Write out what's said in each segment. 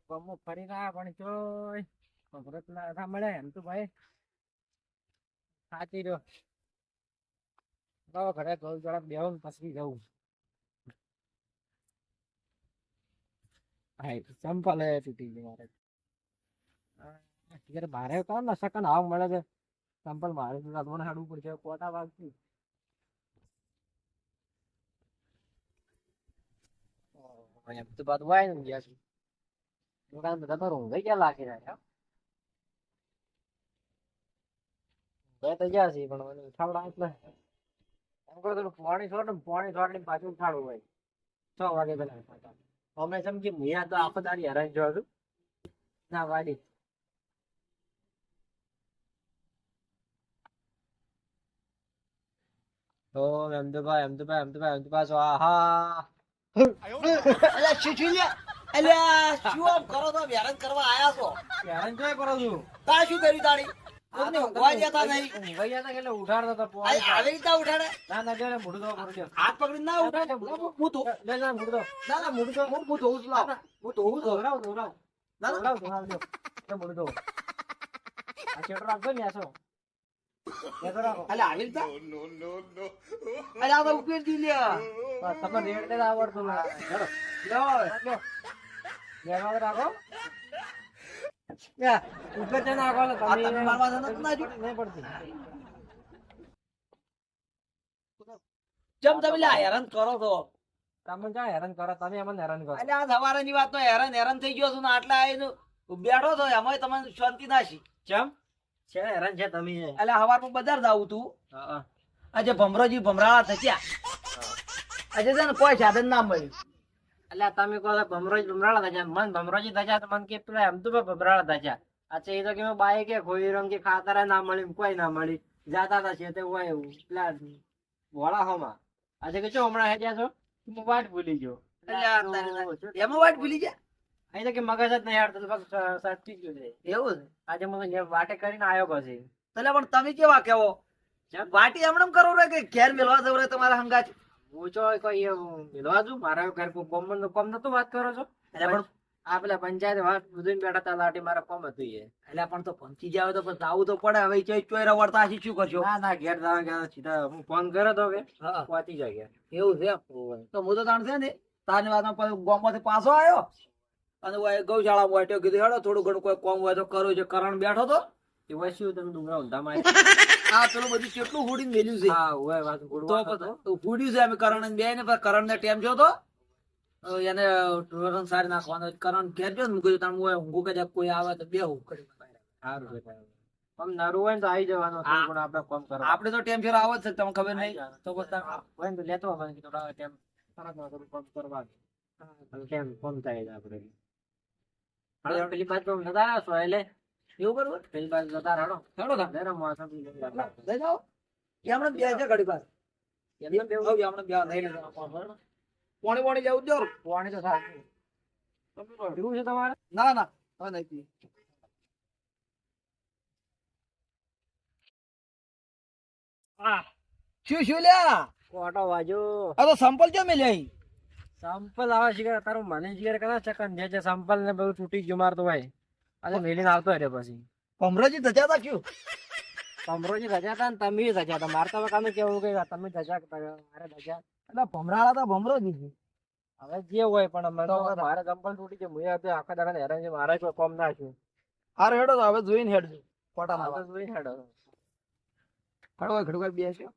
ગમો ફરી રહ્યા પણ ચોય ખબરત ના મળે એમ તો ભાઈ સાચી રહ્યો ઘરે ઘઉં જરાક બેહું પછી જવું ભાઈ ચંપલ તૂટી ગઈ મારે બારે કામ ના સેકન્ડ હાવ મળે છે ચંપલ મારે મને હાડવું પડશે કોટા વાગતી એમ તો બાદ વાય ને ગયા છું દુકાન બધા તો રૂંધાઈ ગયા લાગી રહ્યા તો ગયા છે પણ મને ઉઠાવડા એટલે એમ કરો તો પાણી છોડ ને પાછું ઉઠાડવું હોય 6 વાગે પેલા અમે સમજી હું તો આખો દાડી હેરાન જોયો છું ના વાડી તો એમ તો આહા અલ્યા શીશીલિયા અલ્યા શું આમ કરો તો હેરાન કરવા આયા છો હેરાન જોઈ કરો છું તા શું કર્યું તાણી કોઈને ઊંઘવા જતા નહીં ભૈયા હતા એટલે ઉઠાડતો તો અરે આવી રીતના ઉઠાડે ના ગેલે મુડું તો કરજો હાથ પકડી ના ઉઠાડે હું તો ના મુડું ના મુડ તો હું ધોઉં છું લાવ હું ધોઉં છું ધોરાવ તો મુડું તો આ ચેટો રાખજો ને આસો ચેટો રાખો અલ્યા આવી રીતના અલ્યા આ તો ઉપર દી લ્યા તમે રેડ ને આવડતું ના ચલો લો લેવા રાખો યા ઉપર જઈને આગો આ તમે મારવા જતા ના જો નહીં પડતી જમ તમે લ્યા હેરાન કરો તો તમે ક્યાં હેરાન કરો તમે અમને હેરાન કરો અલ્યા આ સવારની વાત તો હેરાન થઈ ગયો છું ને આટલા આવીને બેઠો તો એમાં તમને શાંતિ ના છી ચમ છે હેરાન છે તમે અલ્યા હવારમાં બજાર જાવું તું હા આજે ભમરોજી ભમરાળા થયા આજે છે ને કોઈ સાધન ના મળ્યું એટલે તમે કહો ભમરાળા થયા મન ભમરોજી થયા તો મન કે પેલા એમ તો ભમરાળા થયા અચ્છા એ તો કે બાઈક કે ખોઈ રંગ કે ખાતર ના મળી કોઈ ના મળી જાતા હતા છે તે હોય એવું પેલા વોળા હોમાં આજે કે છો હમણાં હેડ્યા છો હું વાટ ભૂલી ગયો એમાં વાત ભૂલી ગયા અહીં તો કે મગજ જ નહીં હાડતો બસ સાચી ગયું છે એવું છે આજે મને વાટે કરીને આવ્યો પછી એટલે પણ તમે કેવા કેવો વાટી હમણાં કરો રે કે ઘેર મેળવા જવું રે તમારા હંગાત હું છો કોઈ મિલવા છું મારા ઘર કોમ કોમ નતું વાત કરો છો એટલે પણ આ પેલા પંચાયત વાત બધું બેઠા હતા લાટી મારા કોમ હતું એ એટલે પણ તો પહોંચી જાવ તો પછી આવું તો પડે હવે ચોઈ રવડતા હશે શું કરશો ના ઘેર જવા ગયા સીધા હું ફોન કર્યો તો કે હા પહોંચી જાય ઘેર એવું છે તો હું તો જાણ છે ને તારની વાતમાં ગામમાંથી પાછો આવ્યો અને ગૌશાળા મોટ્યો કીધું હેડો થોડું ઘણું કોઈ કોમ હોય તો કરું છે કરણ બેઠો તો એ વસ્યું તમે ડુંગરા ઊંધામાં આ પેલું બધું કેટલું હુડીને મેલ્યું છે હા હોય વાત તો ગુડવા ફૂડ્યું છે અમે કરણ બે ને કરણ ને ટેમ છો તો એને ઢોરણ સારી નાખવાનો કરણ ઘેર જો ને મૂકી તમે ઊંઘું કે કોઈ આવે તો બે હું કરી સારું છે આમ નરું હોય ને તો આવી જવાનું હા. પણ આપણે કોમ કરવા આપણે તો ટેમ ફેર આવે જ છે તમને ખબર નહીં તો બધા હોય ને તો લેતો આવવાનું કે થોડા ટાઈમ તરત ના થોડું કોમ કરવા કેમ કોમ થાય છે આપણે હવે પેલી બાજુ નતા આવશો એટલે એવું બરોબર પેલી બાજુ જતા રહો હેડો તા જરા મોસમ બી લઈ જાઓ. લઈ જાઓ એમણે બે છે ઘડી પાસ એમને બે હવે એમણે બે લઈને પાણી પાણી લેવું જ જો પાણી તો સાચું પીવું છે તમારે ના ના હવે નહીં પી શું લ્યા કોટો વાજો આ તો સંપલ કેમ લે સંપલ આવે છે તારું મને જીગર કદાચ ચકન જે સંપલ ને બધું તૂટી ગયું મારતો ભાઈ આજે મેલીને આવતો રે પછી ભમરાજી ધજા તા ક્યું કમરોજી રજા હતા ને તમે રજા હતા મારે તો તમે કેવું કે તમે રજા મારે રજા એટલે ભમરાળા તો ભમરોજી છે હવે જે હોય પણ મને તો મારે ચંપલ તૂટી છે હું હતો આખા દાડા હેરાન છે મારે કોઈ કોમ ના છું હારે હેડો તો હવે જોઈને હેડજો ફોટા હાલ ના તો જોઈ હેડો ખડવા ખડવા બેસ્યો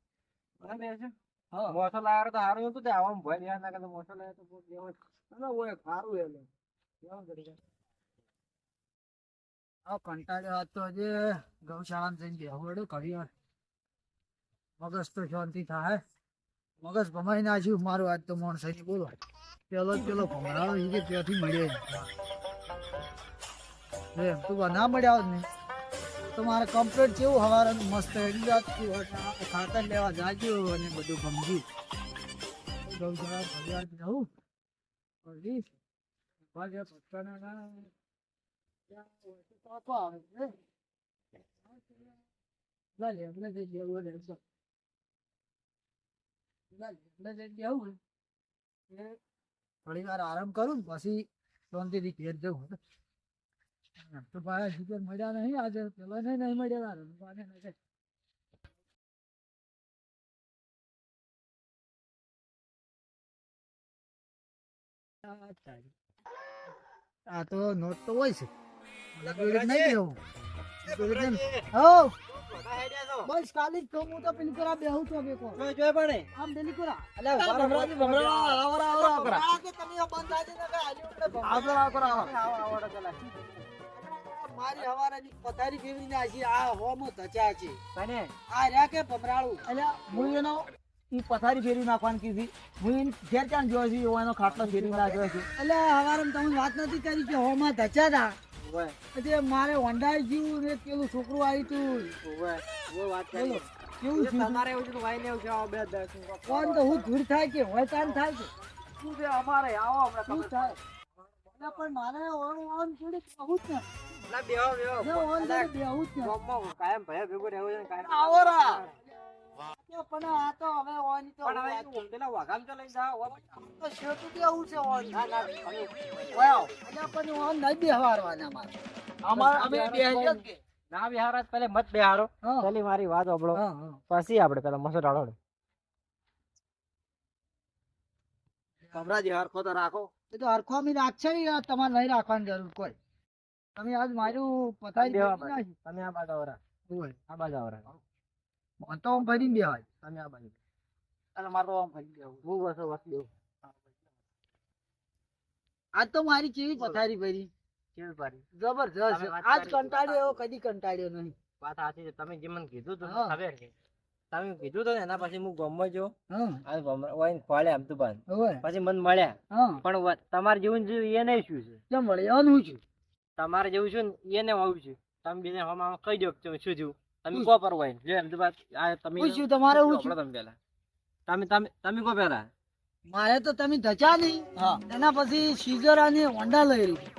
બરાબર છે હા મોસો લાવ્યો તો સારું હતું તે આવામાં ભય રહ્યા ના કે મોસો લાવ્યો તો બહુ દેવો ના ઓય સારું એટલે કેવું કરી છે આ કંટાળ્યો હતો જે ગૌશાળામાં જઈને બેહવું હેડો ઘડી વાર મગજ તો શાંતિ થાય મગજ ભમાઈ નાખ્યું મારું આજ તો માણસ બોલો પેલો જ પેલો ભમરાળો એ કે ત્યાંથી મળ્યો એમ તું ના મળ્યા હોત ને તો મારે કમ્પ્લીટ કેવું હવારનું મસ્ત એડી જાતું ખાતર લેવા જાજો અને બધું ગમજ્યું ગૌશાળા ઘડિયાળ જવું ઘડી ભાગે પત્તાના ના પાપા આવે છે લા લે આપણે જે જેવું રે તો લા લે આપણે જે જેવું થોડી વાર આરામ કરું ને પછી શાંતિથી ઘેર જવું તો ભાઈ જીગર મળ્યા નહીં આજે પેલા નહીં મળ્યા બાને નહીં. આ તો નોટ તો હોય છે નહીં દેવું. હો બસ ખાલી જ તો હું તો પેલી કરા બેહું છું બે કો આમ પેલી કરા મારી હવારાની પથારી ફેરવીને આજી આ હોમો ધચા છે આ રહ્યા કે ભમરાળું અલ્યા હું એનો ઈ પથારી ફેરવી નાખવાની કીધી હું એને ઘેર ક્યાં જોયો છું એનો ખાટલો ફેરવી નાખ્યો છું એટલે હવારામાં તમે વાત નથી કરી કે હોમાં ધચા હતા એટલે મારે વંડાઈ ગયું ને પેલું છોકરું આવ્યું તું કેવું થયું? તમારે એવું છે વાઈ લેવું છે આ બે દસ કોણ તો હું ધૂળ થાય કે હોય તાન થાય કે શું છે અમારે આવો હમણાં શું ખબર થાય એટલે પણ મારે ઓન થોડી આવું જ ને ના બેહો બેહો ને ઓન થોડી બેહું જ ને ગામમાં કાયમ ભયા ભેગું રહેવું છે ને કાયમ આવો રા પણ આ તો હવે ઓન તો પણ હવે તું પેલા વાઘામ તો લઈ જાઓ તો શેતું કેવું છે ઓન ના ના તમે વાવ એટલે પણ ઓન નહીં બેહવારવાના મારે અમે બેહી જ કે ના બિહાર પેલે મત બિહારો હા. પેલી મારી વાત સાંભળો હા હા પછી આપણે પેલા મસો ડાળો કમરાજી હરખો તો રાખો એ તો હરખો મી રાખશે ને તમારે નહીં રાખવાની જરૂર કોઈ તમે આજ મારું પથારી દેવા ફેરવી નાખી. તમે આ બાજુ આવરા હોય. આ બાજુ આવરા મને તો આમ ભરીને બેહાય તમે આ બાજુ અને મારે તો આમ ફરી દેવું હું બસો બસ દેવું આજ તો મારી કેવી પથારી ભરી કેવી પાડી જબરજસ્ત તમે વાત આજ કરી. કંટાળ્યો એવો કદી કંટાળ્યો નહીં વાત સાચી છે તમે જે મને કીધું તું હા. ખબર છે તમે કીધું તો ને એના પછી હું ગમમાં જો હા આ વાઈન ખોળે આમ તું બંધ હોય પછી મને મળ્યા હા પણ તમારે જેવું ને જેવું એને શું છે કેમ મળે એનું છું તમારે જેવું છે ને એને આવું છે તમે બીજા હમણાં કહી દો કે શું થયું તમે કો પર હોય જો એમ તો વાત આ તમે હું છું તમારે હું છું તમે પેલા તમે કો પેલા મારે તો તમે ધચા નહીં એના પછી સીઝર અને હોન્ડા લઈ લીધી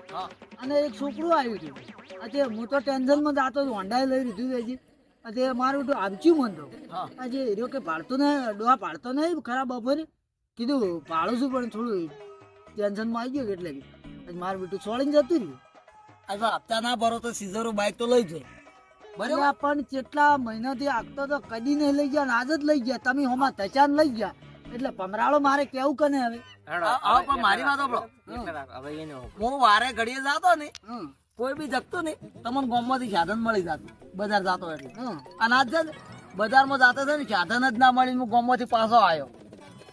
અને એક છોકરું આવ્યું હતું આજે હું તો ટેન્શન માં જાતો હોન્ડા લઈ લીધું હજી આજે મારું તો આમચ્યું મન તો આજે હીરો કે પાડતો ને ડોહા પાડતો નહીં ખરાબ બપોરે કીધું પાડું છું પણ થોડું ટેન્શન માં આવી ગયું એટલે આજે મારું બેટું છોડીને જતું રહ્યું આજે હપ્તા ના ભરો તો સીઝરો બાઈક તો લઈ જાય બરાબર પણ કેટલા મહિનાથી આગતો તો કદી નહીં લઈ ગયા ને આજ જ લઈ ગયા તમે હોમાં તચાન લઈ ગયા એટલે પમરાળો મારે કેવું કને હવે પણ મારી વાત સાંભળો. હવે એને હું વારે ઘડીએ જાતો ને હમ કોઈ બી જગતું ને તમને ગામમાંથી સાધન મળી જતું બજાર જાતો એટલે હમ અને આજ છે ને બજારમાં જાતો છે ને સાધન જ ના મળી હું ગામમાંથી પાછો આવ્યો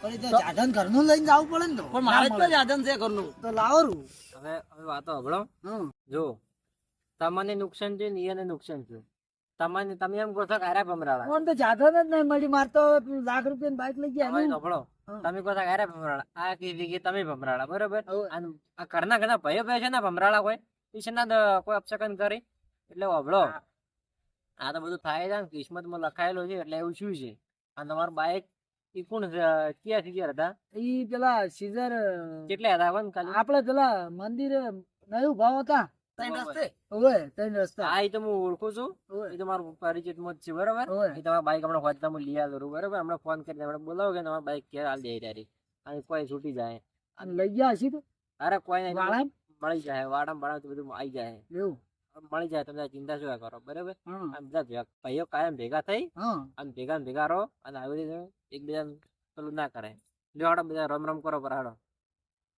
પણ એ તો સાધન ઘરનું લઈને જવું પડે ને તો પણ મારે જ તો સાધન છે ઘરનું. તો લાવો રૂ હવે વાતો હબળો હમ જો તમને નુકસાન છે ને એને નુકસાન છે તમે એમ કહો છો કે અરે ભમરાળા કોણ તો સાધન જ નહીં મળી મારે તો લાખ રૂપિયાની બાઈક લઈ ગયા હવે એનું. હબળો હમ. તમે કહો છો કે અરે ભમરાળા આ કીધી કે તમે ભમરાળા બરોબર હવે. અને આ ઘરના ઘણા ભયો ભયો છે ને ભમરાળા કોઈ ઈશના કોઈ અપશકન કરી એટલે હબળો આ તો બધું થાય છે ને કિસ્મતમાં લખાયેલું છે એટલે એવું શું છે અને તમારું બાઈક ઈ કોણ ક્યાં સીધા હતા ઈ પેલા સીઝર કેટલા હતા કોણ ખાલી આપડે પેલા મંદિરે નયું ભાવ હતા ત્રણ રસ્તે ઓવે ત્રણ રસ્તા હા એ તો હું ઓળખું છું ઓવે. એ તો મારું પરિચિત મત છે બરોબર ઓવે. એ તમારા બાઈક હમણાં હોતા હું લઈ આવ્યો બરોબર હમણાં ફોન કરીને આપણે બોલાવો કે તમારા બાઈક ક્યારે હાલ દે તારી અને કોઈ છૂટી જાય અને લઈ ગયા હશે તો અરે કોઈ નહીં વાળા મળી જાય વાડામાં બાળા તો બધું આવી જાય એવું મળી જાય તમે ચિંતા શું કરો બરોબર હા આમ બધા ભાઈઓ કાયમ ભેગા થઈ હા આમ ભેગા ને ભેગા રહો અને આવી રીતે એકબીજા પેલું ના કરે લ્યો હાડો બધા રમ રમ કરો પર હાડો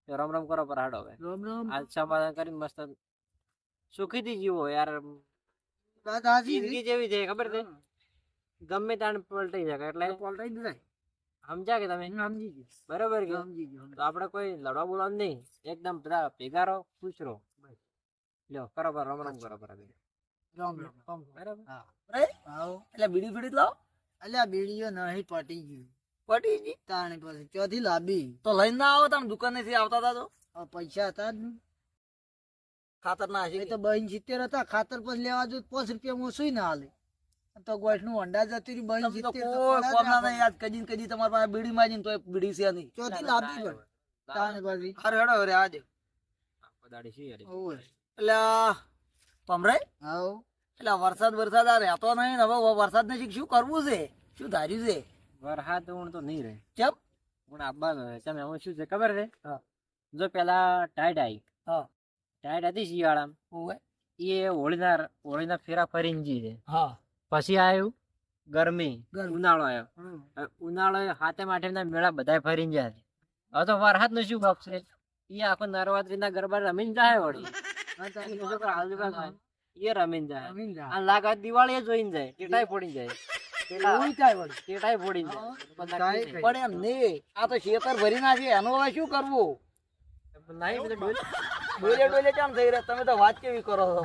રમ રમ કરો પર હાડો હવે રામ રામ આ સમાધાન કરીને મસ્ત સુખીથી જીવો યાર વાત હાચી છે. જિંદગી જેવી છે ખબર છે ગમે તાણ પલટાઈ શકે એટલે પલટાઈ દીધા સમજ્યા કે તમે સમજી ગયો બરોબર કે સમજી ગયો તો આપણે કોઈ લડવા બોલવાનું નહીં એકદમ બધા ભેગા રહો ખુશ રહો લ્યો કરો પર રમ રમ કરો પર હવે. રામ રામ બરાબર હા અરે આવો એટલે બીડી બીડી લાવો અલ્યા બીડીઓ નહીં પટી ગયું પટી ગઈ તાણે પછી ચોથી લાંબી તો લઈને ના આવો તમે દુકાને થી આવતા હતા તો હવે પૈસા હતા જ ને ખાતર ના એ હશે તો 72 હતા ખાતર પછી લેવા જો 5 રૂપિયા શું ના હાલે તો ગોઠ નું અંડા જતી રહી 72 તો કોઈ પડ્યા કોમ ના જ નહીં આજ કદી ને કદી તમારા પાસે બીડી માજી તો બીડી છે નહીં ચોથી લાંબી પણ તાણે પછી અરે હેડો રે આજે આખો દાડી શું યાર ઓવે એટલે પમરાય આવો એટલે વરસાદ આ રહેતો નહીં ને હવે વરસાદ ને શું કરવું છે શું ધાર્યું છે વરસાદ ઊણ તો નહીં રહે કેમ ઊણ આવવાનો રહે તમે હવે શું છે ખબર છે જો પેલા ટાઈડ આવી હા. ટાઈટ હતી શિયાળામાં ઓવે. એ હોળીના ફેરા ફરીને જી છે. હા. પછી આવ્યું ગરમી, ગરમી. ઉનાળો આવ્યો. હમ. ઉનાળો હાથે માટેના મેળા બધા ફરીને જાય છે. હવે તો વરસાદ નું શું બાપ છે? એ આખો નવરાત્રીના ગરબા રમીને જાય વળી. હા, તો એ છોકરા આજુબાજુ થાય, એ રમીને જાય. જમીન જા. આ લાગે દિવાળી એ જોઈને જાય, ટેટાઈ ફોડીને જાય. એવું થાય વળી. ટેટાઈ ફોડીને હા. જાય. થાય કઈ. પણ એમ નહીં, આ તો ખેતર ભરી નાખે એનું હવે શું કરવું? નહીં બધું ડોલ. ડોલે ડોલે કેમ થઈ રહ્યા? તમે તો વાત કેવી કરો છો?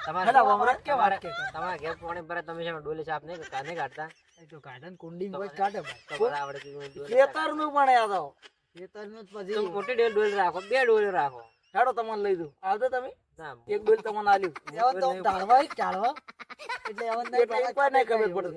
તમારે હેલા, વમરાજ કેમ તમારે વાત કે? તમારે ઘેર પાણી ભરે તમે શેમાં ડોલે સાફ નહીં કાઢતા? એ તો ગાર્ડન કુંડી હોય કાઢે ભાઈ. તો બધા આવડે તો ડોલે ખેતરનું પણ આ તો. ખેતરનું જ તો પછી મોટી ડોલ રાખો, 2 ડોલ રાખો. હેડો તમને લઈ દઉં. આવજો તમે. ના, એક ડોલ તમને આલ્યું. એવા તો ઢાળવા જ ઢાળવા. એટલે એવા નહીં એટલે એક વાર નહીં ખબર પડે.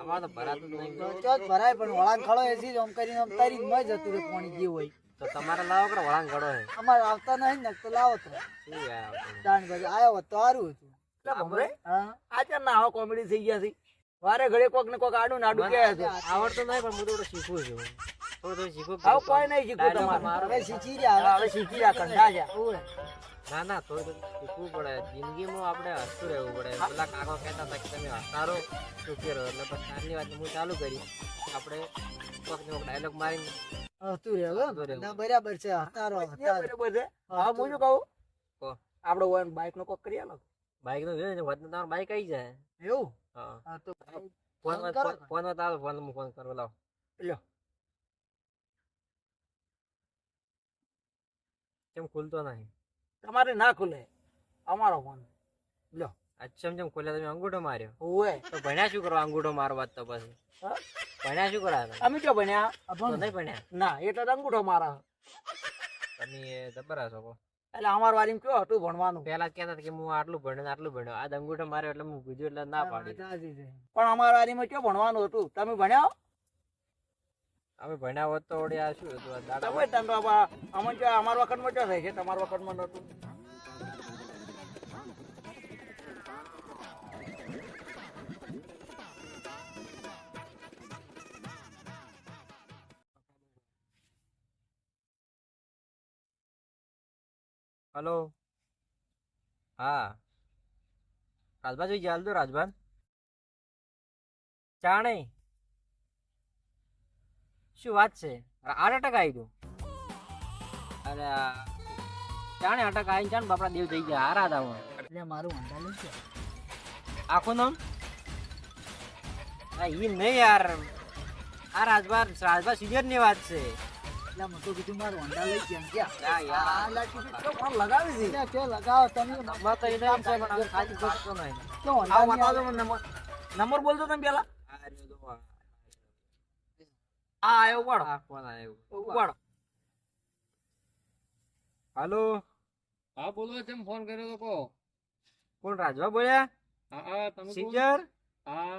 અમારે તો ભરાતું જ નહીં. તો ચો જ ભરાય પણ વળાંક ખડો એસી જ આમ કરીને આમ તરીને મય જતું રે પાણી જે હોય. તો તમારે લાવો કે વળાંક ઘડો હે. અમારે આવતા નહીં ને તો લાવો તો. શું યાર આપણે? તાણ પછી આયો હોત તો સારું હતું. એટલે ભમરે, હા. આ ચાર ના આવા કોમેડી થઈ ગયા છે. વારે ઘડે કોક ને કોક આડું ને આડું કહે છે. આવડતું નહીં પણ હું થોડું શીખું છું. થોડું શીખું. આવું કોઈ નહીં શીખવું ડાયલોગ તમારે. મારો. હવે શીખી રહ્યા હવે શીખી રહ્યા કંઠા છે. ઓય. ના ના થોડું શીખવું પડે. જિંદગીમાં આપણે હસતું રહેવું પડે. પેલા કાકો કહેતા હતા કે તમે હસારો સુખી રહો. એટલે પછી કાલની વાત હું ચાલુ કરી. આપણે કોક ને કોક ડાયલોગ મારીને હસતું રહે હવે. હસતું રહેવું. ના બરાબર છે હતારો હતારો. બરાબર છે. હા, હું શું કહું? કહો. આપણે હોય બાઈક નો કોક કરી આલો. બાઈક નું જોયું ને વતન તમારું બાઈક આવી જાય. એવું હા. હા તો ફોન ફોન કરો ને. ફોન આવો ફોન હું ફોન કરવા લાવ. લ્યો. કેમ ખુલતો નહીં? તમારે ના ખુલે અમારો ફોન. લ્યો. અચ્છા જેમ ખોલ્યા તમે અંગૂઠો માર્યો. ઓવે. તો ભણ્યા શું કરો અંગૂઠો મારવા તો પછી? હા? ભણ્યા શું કરા તમે? અમે ક્યાં ભણ્યા? તો નહીં ભણ્યા. ના એટલે જ અંગૂઠો મારા. તમે એ જબર છો કહો. એટલે અમાર વારીમાં કયો હતું ભણવાનું. પેલા જ કહેતા હતા કે હું આટલું ભણ્યો ને આટલું ભણ્યો. આ અંગૂઠો માર્યો એટલે હું કીધું એટલે ના પાડી. સાચી છે. પણ અમાર વારીમાં કયો ભણવાનું હતું? તમે ભણ્યા? અમે ભણ્યા હોત તો વળી આ શું હતું? આ દાડા તમે તને તો અમને જો અમાર વખતમાં ક્યાં થાય છે? તમારા વખતમાં નતું. હલો. હા રાજભા જોઈ ચાલ દો રાજભા. ચા નહીં. શું વાત છે? 8 અટક આવી દઉં. અરે ચાણે અટક આવી ચાણ બાપડા દેવ થઈ ગયા હારા હતા હું. એટલે મારું વાંધાલું છે. આખું નામ ઈ નહીં યાર. આ રાજભા સિનિયર ની વાત છે. એટલે મેં તો કીધું મારું વાંધાલું છે એમ ક્યાં. યા યાર આ લાગી તો ફોન લગાવી છે. એટલે કે લગાવો તમે મત તો એને એમ છે પણ હવે ખાલી ગોતતો નહીં. તો આવો વાંધા બતાવજો મને નંબર. નંબર બોલજો તમે પેલા. આ રહ્યો તો આ. હા આવ્યો ઉપાડો. આ ફોન આવ્યો. ઉપાડો. હાલો. હા બોલો કેમ ફોન કર્યો તો કહો. કોણ રાજભા બોલ્યા? હા તમે કોણ? સિનિયર. હા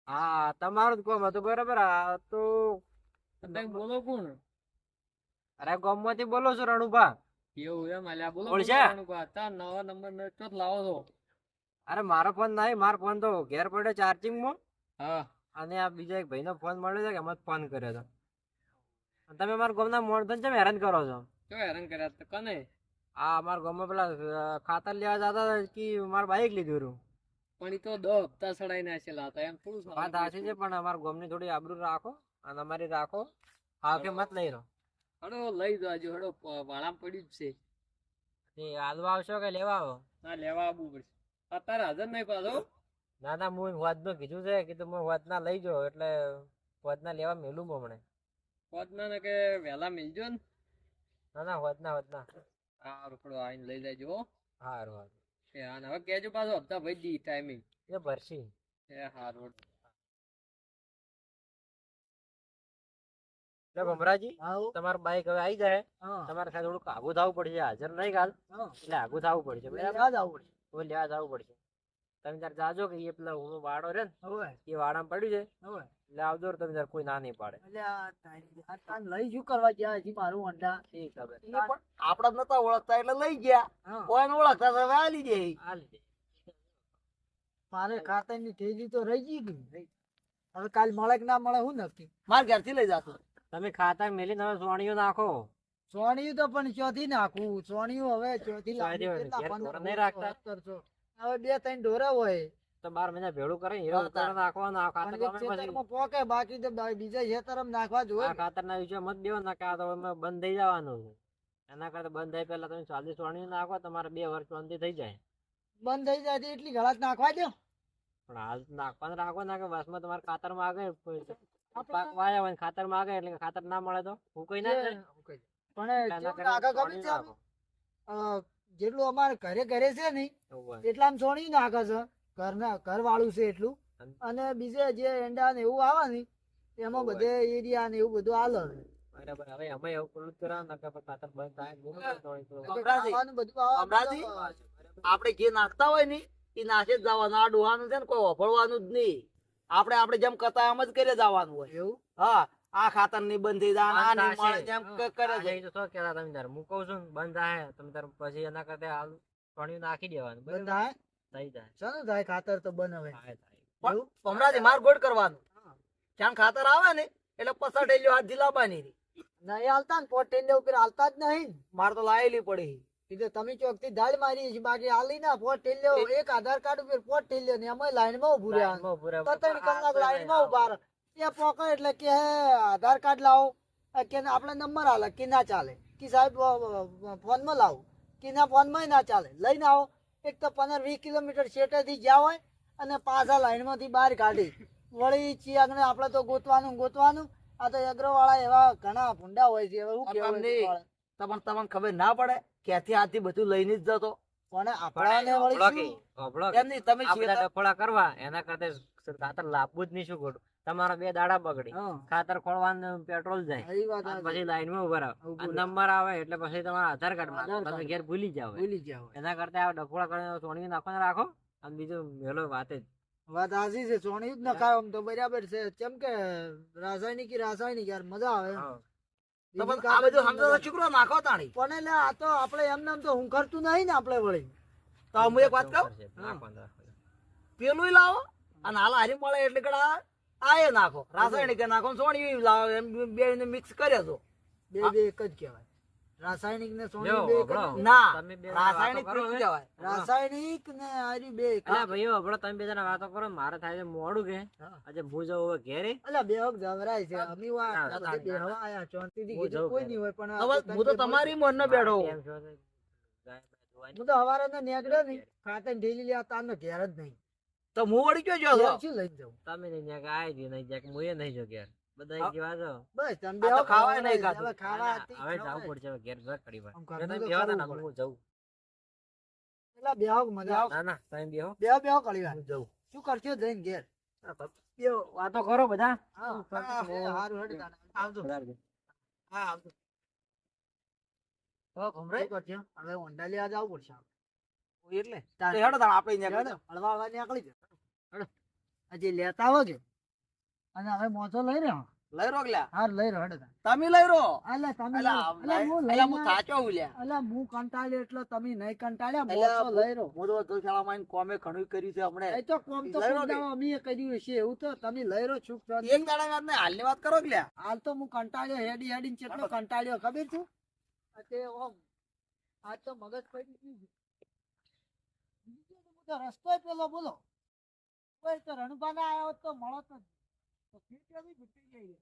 હા તમારું જ કોમ હતું બરાબર. આ તો તમે બોલો કોણ? અરે ગામમાંથી બોલો છો રણુભા. એવું એમ હાલ્યા બોલો ઓળખ્યા? તાર નવા નંબર ને ચોથ લાવો છો. અરે મારો ફોન નહીં. મારો ફોન તો ઘેર પડ્યો ચાર્જિંગમાં. હા અને આ બીજા એક ભાઈનો ફોન મળ્યો છે કે એમાં જ ફોન કર્યો હતો. અને તમે મારા ગામના મોણધન કેમ હેરાન કરો છો? કેવો હેરાન કર્યા તો કને? આ અમારા ગામમાં પેલા ખાતર લેવા જતા હતા કે મારું બાઈક લીધું હતું. પણ ઈ તો 10 હપ્તા સડાઈ નાખેલા હતા એમ થોડું વાત સાચી છે પણ અમારા ગામની થોડી આબરૂ રાખો અને અમારી રાખો. હા કે મત લઈ રહો. હડો લઈ જાજો હડો વાળામાં પડ્યું જ છે. એ હાલવા આવશો કે લેવા આવો? ના લેવા આવવું પડશે. અત્યારે હાજર નહીં પાછો. ના ના હું વાતનું કીધું છે કીધું હું વાતના લઈ જાઉં એટલે વાતના લેવા મેલું હમણે. પોતના ને કે વહેલા મિલજો ને. ના ના વાતના હા રોકડો આવીને લઈ લેજો હો. હારું હારું. એ હા ને હવે કેજો પાછો હપ્તા ભરી દી ટાઈમિંગ. એ ભરશી. એ હારું. એટલે ભમરાજી આવો. તમારું બાઈક હવે આવી જાય. હા તમારે ખાલી થોડુંક આગું થવું પડશે. હાજર નહીં કાલ હા. એટલે આગું થવું પડશે બરાબર. યાદ આવું પડશે. તો લેવા જવું પડશે. તમે ત્યારે જાજો કે એ પેલા હું વાડો રે ને હવે એ વાડામાં પડ્યું છે હવે એટલે આવજો તમે ત્યારે કોઈ ના નહીં પાડે. એટલે આ તાન લઈ શું કરવા ગયા હજી મારું વાંધા. ઠીક હવે. એ પણ આપડા જ નતા ઓળખતા એટલે લઈ ગયા. હા કોઈ ઓળખતા તો હવે આલી દે. આ લીધે. મારે ખાતરની થેલી તો રહી ગઈ. હવે કાલ મળે કે ના મળે હું નક્કી. માર ઘરથી લઈ જાતો. તમે ખાતા મેલી તમે સોણીઓ નાખો. સોણિયું તો પણ ચોથી નાખવું સોણિયું હવે ચોથી ચોથી હોય, કેટલા ઘેર 15, ઢોર નહીં રાખતા? 1700. હવે 2-3 ઢોરા હોય તો 12 મહિના ભેળું કરે હીરો હા, ઉતાર નાખવાનો આ ખાતર પણ તમે પછી ખેતરમાં પોકે બાકી તો બીજા ખેતરમાં નાખવા જોઈએ આ ખાતરના વિશે મત દેવો ના કે આ તો એમાં બંધ થઈ જવાનું છે એના કરતા બંધ થાય પહેલા તમે 40 વાણી નાખો તમારે 2 વર્ષ શાંતિ થઈ જાય બંધ થઈ જાય તો એટલી ઘણા નાખવા દો પણ હાલ નાખવાનું રાખો ના કે વર્ષમાં તમારે ખાતરમાં આગળ પાક વાયા હોય ને ખાતરમાં આગળ એટલે કે ખાતર ના મળે તો ફૂંકાઈ ના જાય પણ એના કેવું કરતા નાખે ખબર છોડી છે નાખો. જેટલું અમારે ઘરે છે ને એવું હોય. એટલામાં સોણી નાખે છે ઘર વાળું છે એટલું અને બીજે જે એંડા ને એવું આવે ને એમાં હોય. બધે એરિયા ને એવું બધું હાલે બરાબર હવે અમે એવું પેલું જ કરવાનું ને કે પછી ખાતર બંધ થાય બરોબર થોડી થોડી. અમરાજી, ખાવાનું બધું આવે અમરાજી? તો આપણે જે નાખતા હોય ને એ નાખે જ જવાનું આ ડોહાનું છે ને કોઈ વફળવાનું જ નહીં આપણે જેમ કરતા એમ જ કરે જવાનું હોય એવું હા આ ખાતર ની બંધ થઈ જાય આ નહીં થશે. મળે જેમ કરે આ છે જઈ તો શું કહેતા તમે તાર હું કહું છું ને બંધ થાય તમે તાર પછી એના કરતા હાલ પાણી નાખી દેવાનું બંધ બરાબર થાય થઈ જાય શાનું થાય ખાતર તો બનાવે થાય થાય પણ હમણાંથી માર ગોળ કરવાનું જ્યાં ખાતર આવે ને એટલે પસાર ટેલ્યો હાથ લાવવાની રહી. નહીં હાલતા ને પોટ ટેલે ઉપર હાલતા જ નહીં માર તો લાયેલી પડી એટલે તમે ચોક થી દાળ મારી છે બાકી હાલી ના પોટ ટેલે એક આધાર કાર્ડ ઉપર પોટ ટેલે ને એમાં લાઈન માં ઉભું રહ્યા લાઈનમાં ઊભું રહેવું. 3 કલાક લાઈન માં ઉભા રહે. એ પોકે એટલે કે હે આધાર કાર્ડ લાવો કે આપણે નંબર હાલે કે ના ચાલે કે સાહેબ ફોન માં લાવો કે ના ફોન માં ના ચાલે લઈને આવો એક તો 15-20 કિલોમીટર શેટે થી ગયા હોય અને પાછા લાઈન માંથી બહાર કાઢી વળી ચિયાગને આપણે તો ગોતવાનું આ તો અગ્રો વાળા એવા ઘણા ભૂંડા હોય છે હવે શું પણ કહેવાય તમને ખબર ના પડે ક્યાંથી હાથથી બધું લઈને જ જતો પણ પણ આપણાને વળી હોભળો શું? કે, હોભળો કે. એમ નહીં તમે આ બધા શેતા- ડફોડા કરવા એના કરતા ખાતર લાવવું જ નહીં શું ખોટું તમારા 2 દાડા બગડી હા, ખાતર ખોળવાનું પેટ્રોલ જાય એ વાત અને સાચી. પછી લાઈનમાં ઉભા રહો ઊભું અને નંબર આવે એટલે પછી તમારા આધાર કાર્ડ માં આધાર તમે કાર્ડ. ઘેર ભૂલી જાવ ભૂલી ગયા હોય. એના કરતા આ ડફોડા કરીને સોની નાખવાનું રાખો અને બીજું મેલો વાત જ વાત સાચી છે સોની જ નખાય આમ તો બરાબર છે કેમ કે રાસાયણિક યાર મજા આવે હા. તો બીજી પણ આ બધું કાંઈ સમજો તો છોકરો નાખો તાણી પણ એટલે આ તો આપણે એમ નામ તો હું કરતું નહીં ને આપણે વળી તો હું એક વાત કહું નાખવાનું રાખો. પેલું લાવો અને હાલ હારી મળે એટલે કડા આ એ નાખો રાસાયણિક એ નાખો સોણી લાવો એમ બે ને મિક્સ કરે તો બે એક જ કહેવાય રાસાયણિક ને સોની લ્યો, બે એક જ હભળો. કહેવાય. ના તમે બે રાસાયણિક વાતો કરો પેલું હવે. કહેવાય રાસાયણિક ને આરી બે એક જ. અલા ભાઈઓ હભળો તમે બે જણા વાતો કરો મારે થાય છે મોડું કે હા. આજે હું જવું હવે ઘેરે અલા બે હક જવરાય છે અમે વા ના, આટલા ના, બધે બેહવા આયા શાંતિથી હું કીધું જઉં કોઈ ઘરે. નહીં હોય પણ આ હવે પોતાની હું તો જે તમારી મન નો બેઠો કેમ છો તે? ગાય બાય ધોવાની. હું તો હવારે ને નીકળ્યો ને ખાતર ઢીલી લ્યા તારનો ઘેર જ નહીં તો હું વળી ગયો છો ઘેર શું લઈને જાઉં તમે નહીં જ્યાં આય ગયું નહીં જ્યાં હું એ નહીં જો ઘેર બધા હા. જેવા છો બસ તમે આ બે તો હક ખાવાય નહીં ખવડાવી. ખાધું. હવે ખાવા ના, હતી, હવે ખવાય. જવું પડશે હવે ઘેર ઘર કરી વાર. આમ જો ઘરનું તમે તો બેહો તા કરવું ને, પડે. હું જઉં પેલા બે હક મજા આવે. ના ના તમે બેહો બે કળી વાર હું જઉં શું કરશો જઈને ઘેર બેહો, વાતો કરો બધા હા હારું હેડ તાણે. આવજો હા આવજો તો શું કરશો? હવે ઊંડા લેવા જવું પડશે એટલે તાણ. તો હેડો તાણ આપણે ત્યાં હેડો, હળવા હળવા નીકળી જાઓ. હેડો. હજી લેતા આવો છો અને હવે મોચો લઈ રહ્યો લઈ રોક લ્યા હાર લઈ રહ્યો હેડો તાણ. તમે લઈ રો અલા તમે અલા લઈ- અલા હું અલા હું લઈને- થાચો હું લ્યા અલા હું કંટાળ્યો એટલે તમે નહીં કંટાળ્યા અલા, મોચો લઈ રહ્યો હું તો ધોશાળામાં આવીને કોમે ઘણું કર્યું છે હમણે એ તો કોમ તો લઈ રહ્યો કોક દાડો અમીએ કર્યું હશે એવું તો તમે લઈ રહ્યો છું એક દાડા વાત નહીં હાલની વાત કરો કે લ્યા હાલ તો હું કંટાળ્યો હેડી હેડીને કેટલો કંટાળ્યો ખબર છે તે ઓમ આજ તો મગજ પડી ગયું છે. બીજું તો બધો રસ્તો પેલો બોલો કોઈ તો રણબાના આવ્યો હોત તો મળો તો ફીટ એવી ઘૂટી ગઈ